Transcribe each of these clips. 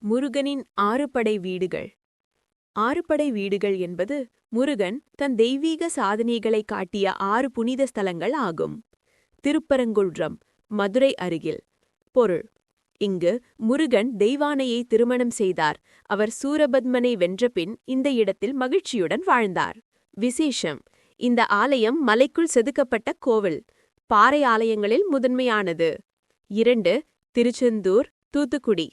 முருகனின் ஆறுபடை வீடுகள். ஆறுபடை வீடுகள் என்பது முருகன் தன் தெய்வீக சாதனைகளை காட்டிய 6 புனித ஸ்தலங்கள் ஆகும். திருப்பரங்குன்றம், மதுரை அருகில். பொருள்: இங்கு முருகன் தெய்வானையை திருமணம் செய்தார். அவர் சூரபத்மனை வென்றபின் இந்த இடத்தில் மகிழ்ச்சியுடன் வாழ்ந்தார். விசேஷம்: இந்த ஆலயம் மலைக்குள் செதுக்கப்பட்ட கோவில். பாறை ஆலயங்களில் முதன்மையானது. 2. திருச்செந்தூர், தூத்துக்குடி.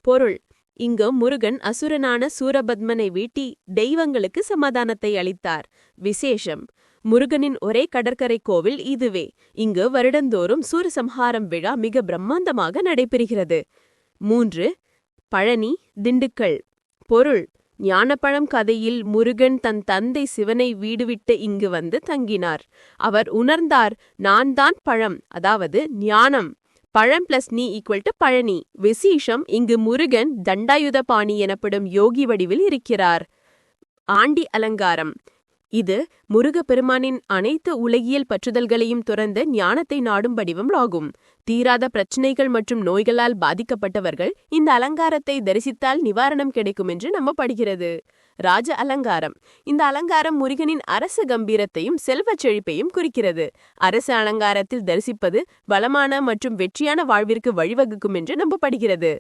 பொருள்: இங்கு முருகன் அசுரனான சூரபத்மனை வீட்டி தெய்வங்களுக்கு சமாதானத்தை அளித்தார். விசேஷம்: முருகனின் ஒரே கடற்கரை கோவில் இதுவே. இங்கு வருடந்தோறும் சூரசம்ஹாரம் விழா மிக பிரம்மாண்டமாக நடைபெறுகிறது. 3. பழனி, திண்டுக்கல். பொருள்: ஞானப்பழம் கதையில் முருகன் தன் தந்தை சிவனை வீடுவிட்டு இங்கு வந்து தங்கினார். அவர் உணர்ந்தார், நான் தான் பழம், அதாவது ஞானம். பழம் + நீ = பழனி. விசேஷம்: இங்கு முருகன் தண்டாயுதபாணி எனப்படும் யோகி வடிவில் இருக்கிறார். ஆண்டி அலங்காரம். இது முருகப்பெருமானின் அனைத்து உலகியல் பற்றுதல்களையும் துறந்து ஞானத்தை நாடும் வடிவம் ஆகும். தீராத பிரச்சினைகள் மற்றும் நோய்களால் பாதிக்கப்பட்டவர்கள் இந்த அலங்காரத்தை தரிசித்தால் நிவாரணம் கிடைக்கும் என்று நம்பப்படுகிறது. ராஜ அலங்காரம். இந்த அலங்காரம் முருகனின் அரச கம்பீரத்தையும் செல்வச் செழிப்பையும் குறிக்கிறது. அரச அலங்காரத்தில் தரிசிப்பது வளமான மற்றும் வெற்றியான வாழ்விற்கு வழிவகுக்கும் என்று நம்பப்படுகிறது.